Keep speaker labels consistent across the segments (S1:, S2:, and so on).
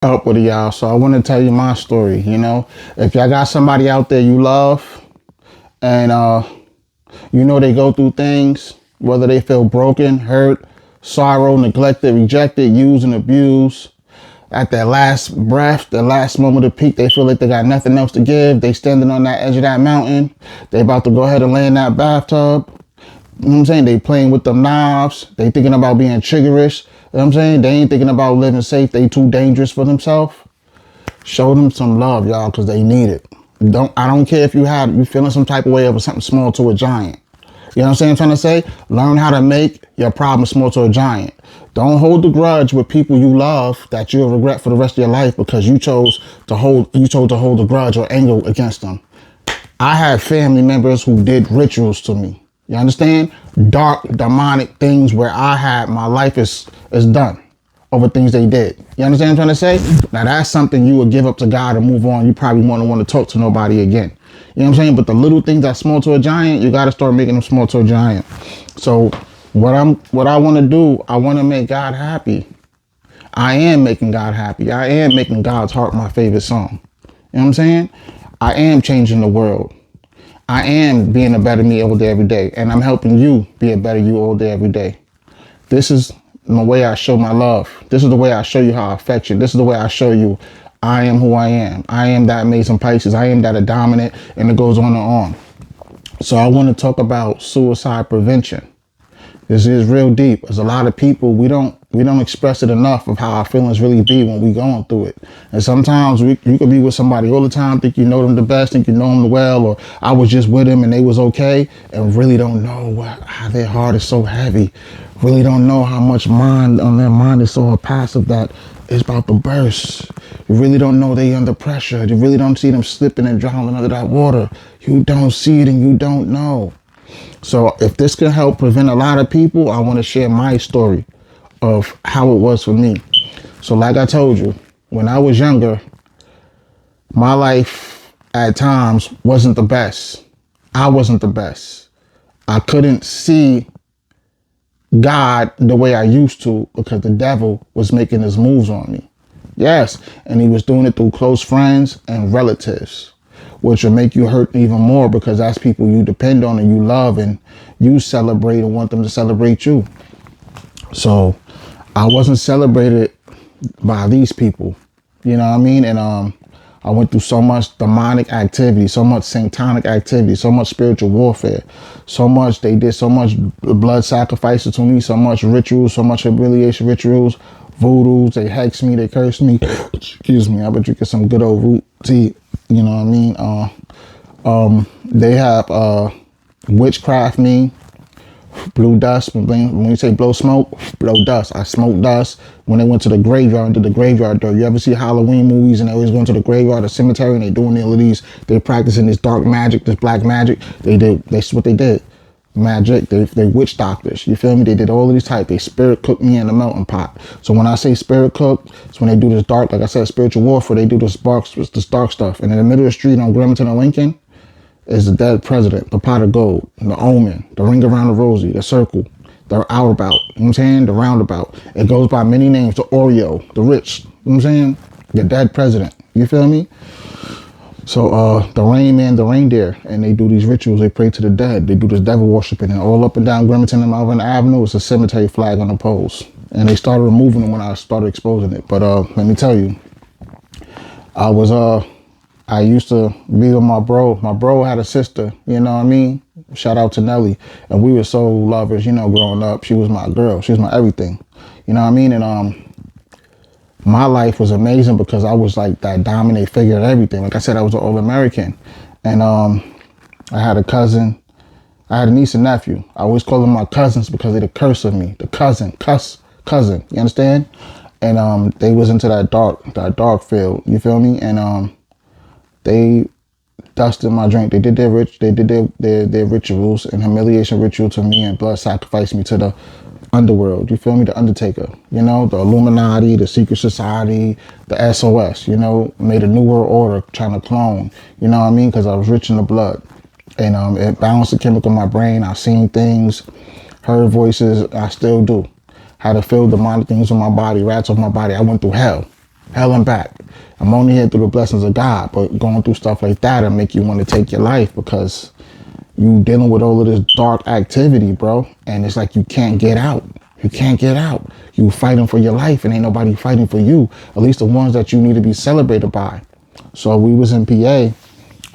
S1: Up with y'all. So I want to tell you my story. If y'all got somebody out there you love, and they go through things, whether they feel broken, hurt, sorrow, neglected, rejected, used, and abused. At their last breath, their last moment of peak, they feel like they got nothing else to give. They standing on that edge of that mountain. They about to go ahead and lay in that bathtub. You know what I'm saying? They playing with them knives. They thinking about being triggerish. You know what I'm saying? They ain't thinking about living safe. They too dangerous for themselves. Show them some love, y'all, because they need it. I don't care if you feeling some type of way of something small to a giant. You know what I'm saying? I'm trying to say, learn how to make your problem small to a giant. Don't hold the grudge with people you love that you'll regret for the rest of your life because you chose to hold a grudge or anger against them. I had family members who did rituals to me. You understand? Dark, demonic things where I had my life is done over things they did. You understand what I'm trying to say? Now that's something you would give up to God and move on. You probably won't want to talk to nobody again. You know what I'm saying? But the little things that small to a giant, you got to start making them small to a giant. So what I want to do, I want to make God happy. I am making God happy. I am making God's heart my favorite song. You know what I'm saying? I am changing the world. I am being a better me all day, every day. And I'm helping you be a better you all day, every day. This is the way I show my love. This is the way I show you how I affect you. This is the way I show you I am who I am. I am that amazing Pisces. I am that dominant, and it goes on and on. So I want to talk about suicide prevention. This is real deep. There's a lot of people, we don't express it enough of how our feelings really be when we going through it. And sometimes you could be with somebody all the time, think you know them the best, think you know them well, or I was just with them and they was okay, and really don't know how their heart is so heavy. Really don't know how much mind on their mind is so passive that it's about to burst. You really don't know they under pressure. You really don't see them slipping and drowning under that water. You don't see it and you don't know. So if this can help prevent a lot of people, I want to share my story of how it was for me. So like I told you, when I was younger, my life at times wasn't the best. I wasn't the best. I couldn't see God the way I used to because the devil was making his moves on me. Yes, and he was doing it through close friends and relatives, which will make you hurt even more because that's people you depend on and you love and you celebrate and want them to celebrate you. So I wasn't celebrated by these people, you know what I mean? And I went through so much demonic activity, so much satanic activity, so much spiritual warfare, they did so much blood sacrifices to me, so much rituals, so much humiliation rituals, voodoos, they hexed me, they cursed me. Excuse me, I've been drinking some good old root tea, you know what I mean? They have witchcraft me, blew dust. When you say blow smoke, blow dust. I smoked dust. When they went to the graveyard and did the graveyard dirt. You ever see Halloween movies and they always going to the graveyard, the cemetery, and they doing all of these, they practicing this dark magic, this black magic. That's what they did. Magic, they witch doctors, you feel me? They did all of these type. They spirit cooked me in the melting pot. So when I say spirit cooked, it's when they do this dark, like I said, spiritual warfare, they do this dark stuff. And in the middle of the street on Grimmington and Lincoln is the dead president, the pot of gold, the omen, the ring around the rosy, the circle, the outerbout, you know what I'm saying? The roundabout. It goes by many names, the Oreo, the rich, you know what I'm saying? The dead president, you feel me? So the rain man, the reindeer, and they do these rituals. They pray to the dead. They do this devil worshiping, and all up and down Grimmington and Malvern Avenue, it's a cemetery flag on the poles. And they started removing them when I started exposing it. But let me tell you, I used to be with my bro. My bro had a sister, you know what I mean? Shout out to Nelly. And we were so lovers, growing up. She was my girl. She was my everything. You know what I mean? And my life was amazing because I was like that dominant figure and everything. Like I said, I was an All-American. And I had a cousin. I had a niece and nephew. I always call them my cousins because they're the curse of me. The cousin. You understand? And they was into that dark field. You feel me? And they dusted my drink. They did their rituals and humiliation ritual to me and blood sacrificed me to the underworld. You feel me? The Undertaker, the Illuminati, the Secret Society, the SOS, made a new world order trying to clone, you know what I mean? Because I was rich in the blood. And it balanced the chemical in my brain. I seen things, heard voices. I still do. Had to feel demonic things on my body, rats on my body. I went through hell. hell and back. I'm only here through the blessings of God, but going through stuff like that will make you want to take your life because you dealing with all of this dark activity, bro. And it's like you can't get out. You can't get out. You fighting for your life and ain't nobody fighting for you. At least the ones that you need to be celebrated by. So we was in PA.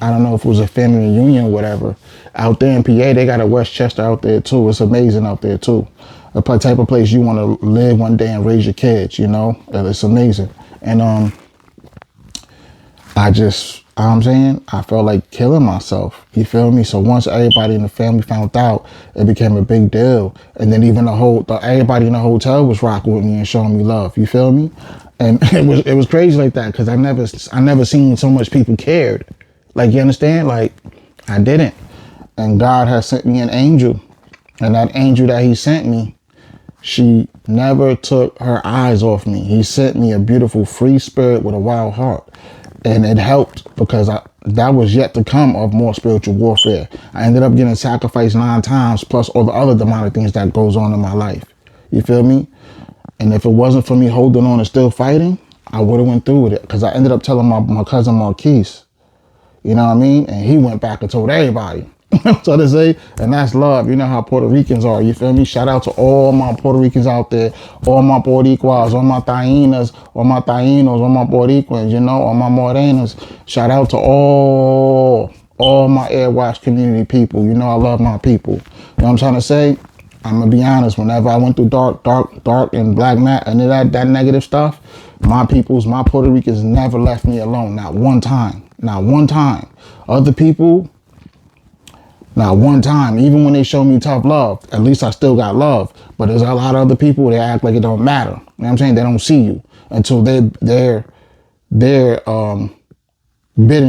S1: I don't know if it was a family reunion or whatever. Out there in PA, they got a Westchester out there too. It's amazing out there too. A type of place you want to live one day and raise your kids, you know? It's amazing. And I'm saying, I felt like killing myself. You feel me? So once everybody in the family found out, it became a big deal. And then even everybody in the hotel was rocking with me and showing me love. You feel me? And it was crazy like that because I never seen so much people cared. Like, you understand? Like, I didn't. And God has sent me an angel. And that angel that he sent me, she never took her eyes off me. He sent me a beautiful free spirit with a wild heart. And it helped because that was yet to come of more spiritual warfare. I ended up getting sacrificed 9 times plus all the other demonic things that goes on in my life. You feel me? And if it wasn't for me holding on and still fighting, I would have went through with it because I ended up telling my cousin Marquise. You know what I mean? And he went back and told everybody. So to say, and that's love. You know how Puerto Ricans are. You feel me? Shout out to all my Puerto Ricans out there, all my Boricuas, all my Tainas, all my Tainos, all my Boricuans, you know, all my Morenas. Shout out to all my Airwatch community people. You know I love my people. You know what I'm trying to say? I'm gonna be honest. Whenever I went through dark and black mat and that negative stuff, my Puerto Ricans never left me alone. Not one time. Not one time. Other people. Not one time, even when they show me tough love, at least I still got love. But there's a lot of other people, they act like it don't matter. You know what I'm saying? They don't see you until they're bidding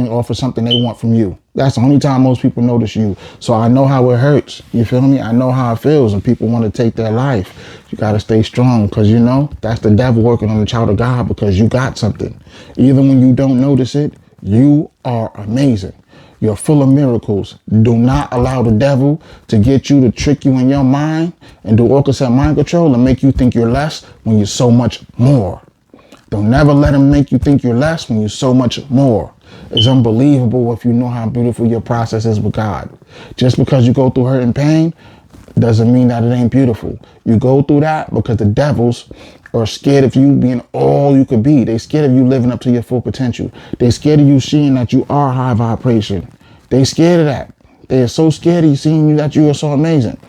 S1: off of something they want from you. That's the only time most people notice you. So I know how it hurts. You feel me? I know how it feels when people want to take their life. You got to stay strong because, you know, that's the devil working on the child of God because you got something. Even when you don't notice it, you are amazing. You're full of miracles. Do not allow the devil to get you to trick you in your mind and do orchestrate mind control and make you think you're less when you're so much more. Don't never let him make you think you're less when you're so much more. It's unbelievable if you know how beautiful your process is with God. Just because you go through hurt and pain doesn't mean that it ain't beautiful. You go through that because the devils are scared of you being all you could be. They scared of you living up to your full potential. They scared of you seeing that you are high vibration. They scared of that. They are so scared of you seeing that you are so amazing.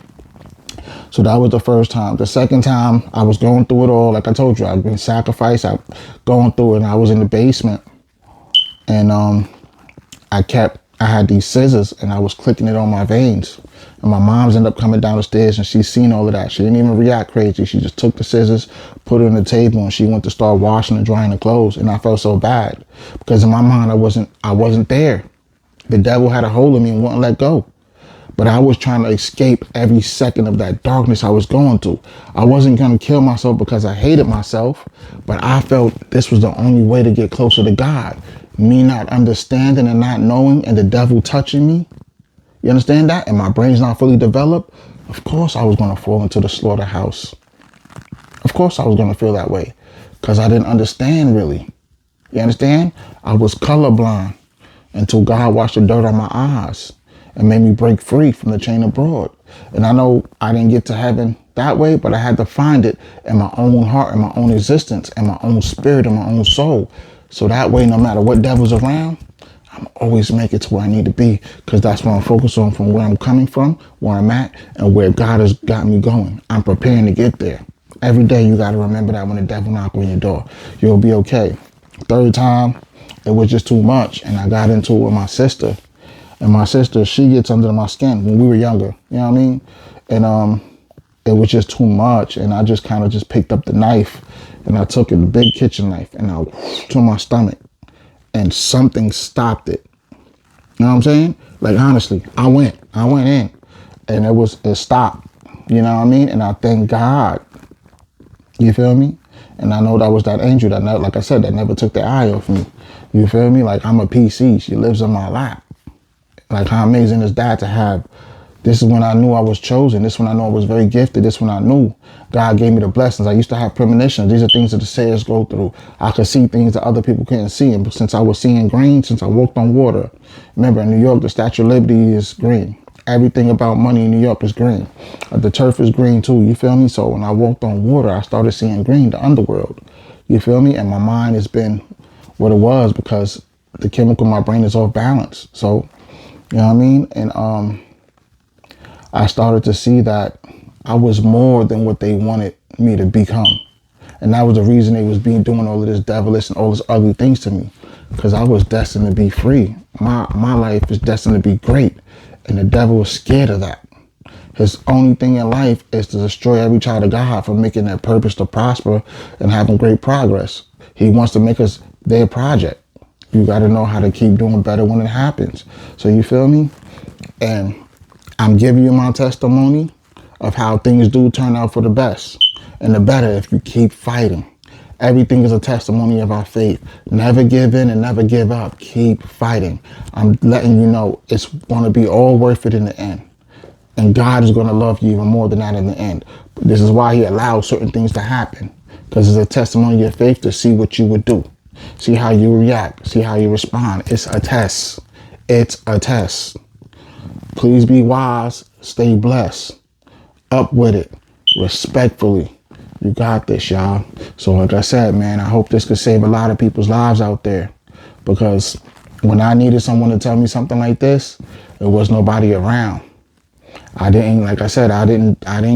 S1: So that was the first time. The second time I was going through it all. Like I told you, I've been sacrificed. I'm going through it and I was in the basement and I had these scissors and I was clicking it on my veins. And my mom's ended up coming down the stairs and she's seen all of that. She didn't even react crazy. She just took the scissors, put it on the table, and she went to start washing and drying the clothes. And I felt so bad because in my mind, I wasn't there. The devil had a hold of me and wouldn't let go. But I was trying to escape every second of that darkness I was going through. I wasn't going to kill myself because I hated myself, but I felt this was the only way to get closer to God. Me not understanding and not knowing and the devil touching me. You understand that? And my brain's not fully developed. Of course I was going to fall into the slaughterhouse. Of course I was going to feel that way because I didn't understand really. You understand? I was colorblind until God washed the dirt on my eyes and made me break free from the chain of broad. And I know I didn't get to heaven that way, but I had to find it in my own heart, in my own existence, in my own spirit, in my own soul. So that way, no matter what devil's around, I'm always make it to where I need to be because that's what I'm focused on from where I'm coming from, where I'm at, and where God has got me going. I'm preparing to get there. Every day you got to remember that when the devil knocks on your door, you'll be okay. Third time, it was just too much, and I got into it with my sister. And my sister, she gets under my skin when we were younger, you know what I mean? And it was just too much, and I just kind of just picked up the knife, and I took a big kitchen knife, and I to my stomach, and something stopped it. You know what I'm saying? Like, honestly, I went in, and it stopped, you know what I mean? And I thank God, you feel me? And I know that was that angel that, like I said, that never took their eye off me. You feel me? Like, I'm a PC. She lives in my lap. Like, how amazing is that to have This is when I knew I was chosen. This is when I knew I was very gifted. This is when I knew God gave me the blessings. I used to have premonitions. These are things that the sayers go through. I could see things that other people couldn't see. And since I was seeing green, since I walked on water, remember in New York, the Statue of Liberty is green. Everything about money in New York is green. The turf is green too. You feel me? So when I walked on water, I started seeing green, the underworld. You feel me? And my mind has been what it was because the chemical in my brain is off balance. So, you know what I mean? And I started to see that I was more than what they wanted me to become. And that was the reason they was doing all of this devilish and all this ugly things to me. Because I was destined to be free. My life is destined to be great. And the devil was scared of that. His only thing in life is to destroy every child of God from making their purpose to prosper and having great progress. He wants to make us their project. You got to know how to keep doing better when it happens. So you feel me? And I'm giving you my testimony of how things do turn out for the best and the better if you keep fighting. Everything is a testimony of our faith. Never give in and never give up. Keep fighting. I'm letting you know it's going to be all worth it in the end. And God is going to love you even more than that in the end. But this is why he allows certain things to happen. Because it's a testimony of your faith to see what you would do. See how you react. See how you respond. It's a test. It's a test. Please be wise. Stay blessed. Up with it. Respectfully. You got this, y'all. So like I said, man, I hope this could save a lot of people's lives out there. Because when I needed someone to tell me something like this, there was nobody around. I didn't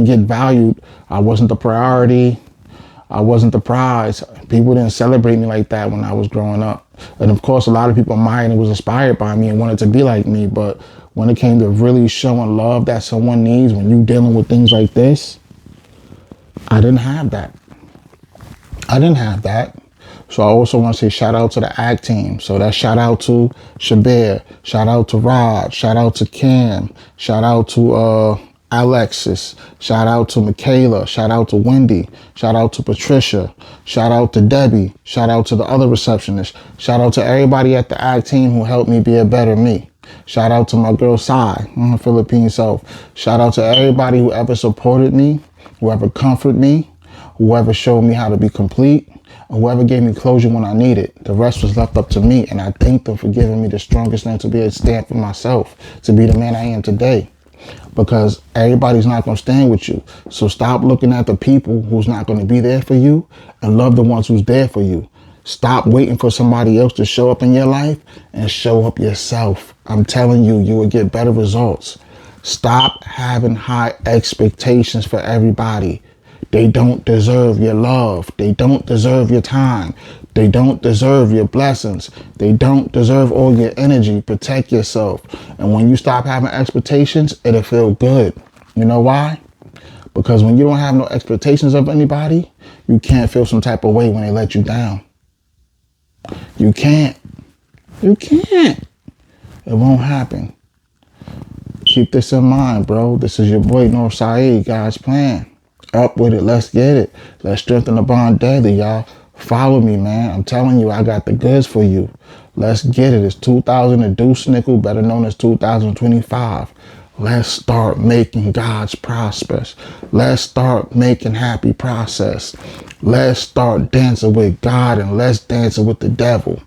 S1: get valued. I wasn't the priority. I wasn't the prize. People didn't celebrate me like that when I was growing up. And of course, a lot of people admired and was inspired by me and wanted to be like me. But when it came to really showing love that someone needs when you dealing with things like this, I didn't have that. So I also want to say shout out to the ACT team. So that's shout out to Shabir, shout out to Rod, shout out to Cam, shout out to Alexis, shout out to Michaela, shout out to Wendy, shout out to Patricia, shout out to Debbie, shout out to the other receptionists, shout out to everybody at the ACT team who helped me be a better me. Shout out to my girl Sai, Philippine self. Shout out to everybody who ever supported me, whoever comforted me, whoever showed me how to be complete, and whoever gave me closure when I needed. The rest was left up to me, and I thank them for giving me the strongest thing to be able to stand for myself, to be the man I am today. Because everybody's not going to stand with you. So stop looking at the people who's not going to be there for you and love the ones who's there for you. Stop waiting for somebody else to show up in your life and show up yourself. I'm telling you, you will get better results. Stop having high expectations for everybody. They don't deserve your love. They don't deserve your time. They don't deserve your blessings. They don't deserve all your energy. Protect yourself. And when you stop having expectations, it'll feel good. You know why? Because when you don't have no expectations of anybody, you can't feel some type of way when they let you down. You can't. You can't. It won't happen. Keep this in mind, bro. This is your boy, North Saeed, God's plan. Up with it. Let's get it. Let's strengthen the bond daily, y'all. Follow me, man. I'm telling you, I got the goods for you. Let's get it. It's 2000 a deuce nickel, better known as 2025. Let's start making God's prosperous. Let's start making happy process. Let's start dancing with God and let's dance with the devil.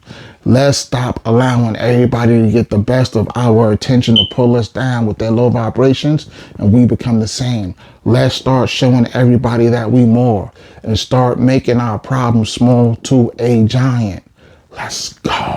S1: Let's stop allowing everybody to get the best of our attention to pull us down with their low vibrations and we become the same. Let's start showing everybody that we more and start making our problems small to a giant. Let's go.